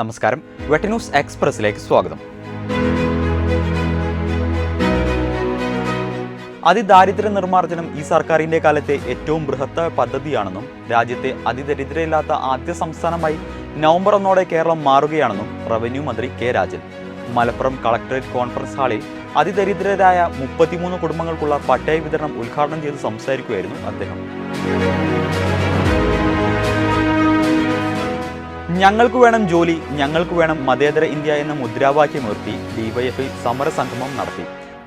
നമസ്കാരം, വെട്ട ന്യൂസ് എക്സ്പ്രസിലേക്ക് സ്വാഗതം. അതിദാരിദ്ര്യ നിർമ്മാർജ്ജനം ഈ സർക്കാരിന്റെ കാലത്തെ ഏറ്റവും ബൃഹത്തായ പദ്ധതിയാണെന്നും രാജ്യത്തെ അതിദരിദ്രയില്ലാത്ത ആദ്യ സംസ്ഥാനമായി നവംബർ 1 കേരളം മാറുകയാണെന്നും റവന്യൂ മന്ത്രി K Rajan Malappuram collectorate conference ഹാളിൽ അതിദരിദ്രരായ 33 കുടുംബങ്ങൾക്കുള്ള പട്ടയ വിതരണം ഉദ്ഘാടനം ചെയ്ത് സംസാരിക്കുകയായിരുന്നു അദ്ദേഹം. ഞങ്ങൾക്ക് വേണം ജോലി, ഞങ്ങൾക്ക് വേണം മതേതര ഇന്ത്യ എന്ന മുദ്രാവാക്യമുയർത്തി ഡിവൈഎഫ്ഐ സമരസംഗമം നടത്തി.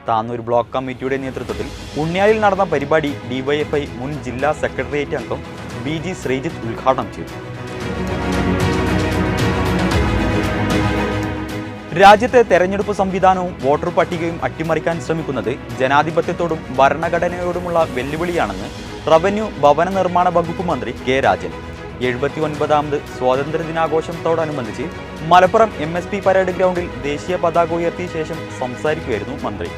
താന്നൂർ ബ്ലോക്ക് കമ്മിറ്റിയുടെ നേതൃത്വത്തിൽ ഉണ്ണിയാലിൽ നടന്ന പരിപാടി ഡിവൈഎഫ്ഐ മുൻ ജില്ലാ സെക്രട്ടേറിയറ്റ് അംഗം BG ശ്രീജിത്ത് ഉദ്ഘാടനം ചെയ്തു. രാജ്യത്തെ തെരഞ്ഞെടുപ്പ് സംവിധാനവും വോട്ടർ പട്ടികയും അട്ടിമറിക്കാൻ ശ്രമിക്കുന്നത് ജനാധിപത്യത്തോടും ഭരണഘടനയോടുമുള്ള വെല്ലുവിളിയാണെന്ന് റവന്യൂ ഭവന നിർമ്മാണ വകുപ്പ് മന്ത്രി കെ രാജൻ 79ാമത് സ്വാതന്ത്ര്യ ദിനാഘോഷത്തോടനുബന്ധിച്ച് മലപ്പുറം MSP പരേഡ് ഗ്രൗണ്ടിൽ ദേശീയ പതാക ഉയർത്തിയ ശേഷം സംസാരിക്കുകയായിരുന്നു മന്ത്രി.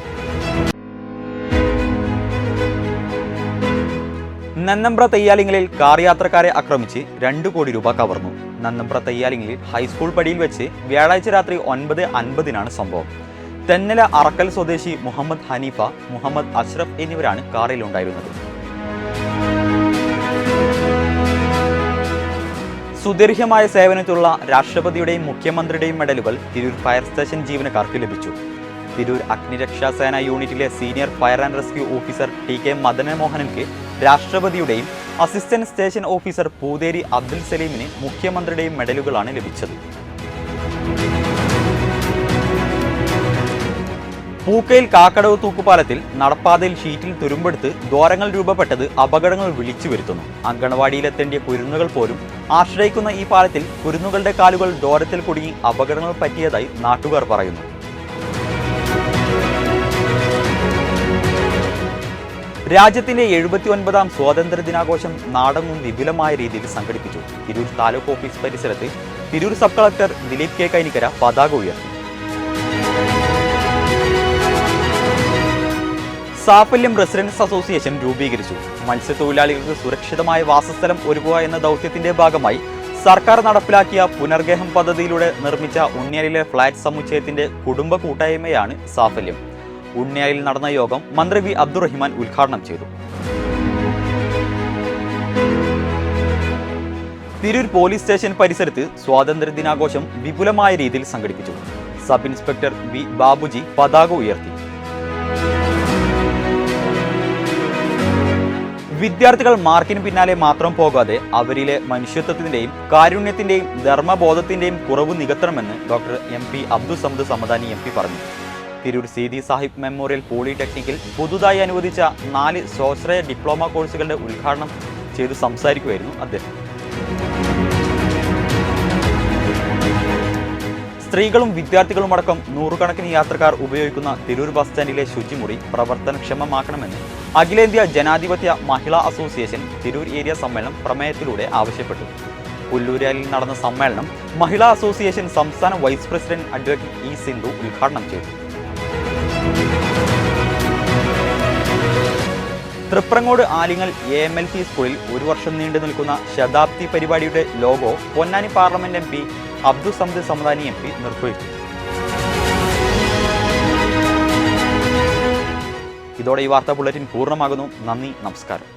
നന്നമ്പ്ര തയ്യാലിങ്ങലിൽ കാർ യാത്രക്കാരെ ആക്രമിച്ച് 2 കോടി രൂപ കവർന്നു. നന്നമ്പ്ര തയ്യാലിങ്ങലിൽ ഹൈസ്കൂൾ പടിയിൽ വെച്ച് വ്യാഴാഴ്ച രാത്രി 9:50 സംഭവം. തെന്നല അറക്കൽ സ്വദേശി മുഹമ്മദ് ഹനീഫ, മുഹമ്മദ് അഷ്റഫ് എന്നിവരാണ് കാറിലുണ്ടായിരുന്നത്. സുദീർഘമായ സേവനത്തിലുള്ള രാഷ്ട്രപതിയുടെയും മുഖ്യമന്ത്രിയുടെയും മെഡലുകൾ തിരൂർ ഫയർ സ്റ്റേഷൻ ജീവനക്കാർക്ക് ലഭിച്ചു. തിരൂർ അഗ്നിരക്ഷാസേന യൂണിറ്റിലെ senior fire and rescue officer TK മദനമോഹനൻക്ക് രാഷ്ട്രപതിയുടെയും assistant station officer Pootheri Abdul സലീമിന് മുഖ്യമന്ത്രിയുടെയും മെഡലുകളാണ് ലഭിച്ചത്. പൂക്കയിൽ കാക്കടവ് തൂക്കുപാലത്തിൽ നടപ്പാതയിൽ ഷീറ്റിൽ തുരുമ്പെടുത്ത് ദ്വാരങ്ങൾ രൂപപ്പെട്ടത് അപകടങ്ങൾ വിളിച്ചു വരുത്തുന്നു. അങ്കണവാടിയിലെത്തേണ്ടിയ കുരുന്നുകൾ പോലും ആശ്രയിക്കുന്ന ഈ പാലത്തിൽ കുരുന്നുകളുടെ കാലുകൾ ദ്വാരത്തിൽ കുടുങ്ങി അപകടങ്ങൾ പറ്റിയതായി നാട്ടുകാർ പറയുന്നു. രാജ്യത്തിന്റെ 79ാം സ്വാതന്ത്ര്യ ദിനാഘോഷം നാടെങ്ങും വിപുലമായ രീതിയിൽ സംഘടിപ്പിച്ചു. തിരൂർ താലൂക്ക് ഓഫീസ് പരിസരത്ത് Tirur sub collector Dileep K Kainikkara പതാക ഉയർത്തി. സാഫല്യം റെസിഡൻസ് അസോസിയേഷൻ രൂപീകരിച്ചു. മത്സ്യത്തൊഴിലാളികൾക്ക് സുരക്ഷിതമായ വാസസ്ഥലം ഒരുക്കുക എന്ന ദൗത്യത്തിന്റെ ഭാഗമായി സർക്കാർ നടപ്പിലാക്കിയ പുനർഗേഹം പദ്ധതിയിലൂടെ നിർമ്മിച്ച ഉണ്ണിയാലിലെ ഫ്ളാറ്റ് സമുച്ചയത്തിന്റെ കുടുംബ കൂട്ടായ്മയാണ് സാഫല്യം. ഉണ്ണിയാലിൽ നടന്ന യോഗം മന്ത്രി V അബ്ദുറഹിമാൻ ഉദ്ഘാടനം ചെയ്തു. തിരൂർ പോലീസ് സ്റ്റേഷൻ പരിസരത്ത് സ്വാതന്ത്ര്യ ദിനാഘോഷം വിപുലമായ രീതിയിൽ സംഘടിപ്പിച്ചു. സബ് ഇൻസ്പെക്ടർ V ബാബുജി പതാക ഉയർത്തി. വിദ്യാർത്ഥികൾ മാർക്കിന് പിന്നാലെ മാത്രം പോകാതെ അവരിലെ മനുഷ്യത്വത്തിന്റെയും കാരുണ്യത്തിന്റെയും ധർമ്മബോധത്തിന്റെയും കുറവ് നികത്തണമെന്ന് doctor MP Abdul Samad Samadani MP പറഞ്ഞു. തിരൂർ സീതി സാഹിബ് മെമ്മോറിയൽ പോളിടെക്നിക്കിൽ പുതുതായി അനുവദിച്ച 4 സ്വാശ്രയ ഡിപ്ലോമ കോഴ്സുകളുടെ ഉദ്ഘാടനം ചെയ്തു സംസാരിക്കുകയായിരുന്നു അദ്ദേഹം. സ്ത്രീകളും വിദ്യാർത്ഥികളുമടക്കം നൂറുകണക്കിന് യാത്രക്കാർ ഉപയോഗിക്കുന്ന തിരൂർ ബസ് സ്റ്റാൻഡിലെ ശുചിമുറി പ്രവർത്തനക്ഷമമാക്കണമെന്ന് അഖിലേന്ത്യാ ജനാധിപത്യ മഹിളാ അസോസിയേഷൻ തിരൂർ ഏരിയ സമ്മേളനം പ്രമേയത്തിലൂടെ ആവശ്യപ്പെട്ടു. പുല്ലൂരാലിൽ നടന്ന സമ്മേളനം മഹിളാ അസോസിയേഷൻ സംസ്ഥാന vice president advocate E Sindhu ഉദ്ഘാടനം ചെയ്തു. തൃപ്രങ്ങോട് ആലിങ്ങൽ AMLP സ്കൂളിൽ 1 വർഷം നീണ്ടു നിൽക്കുന്ന ശതാബ്ദി പരിപാടിയുടെ logo Ponnani parliament MP Abdul Samad Samadani MP നിർവഹിച്ചു. ഇതോടെ ഈ വാർത്താ ബുള്ളറ്റിൻ പൂർണ്ണമാകുന്നു. നന്ദി, നമസ്കാരം.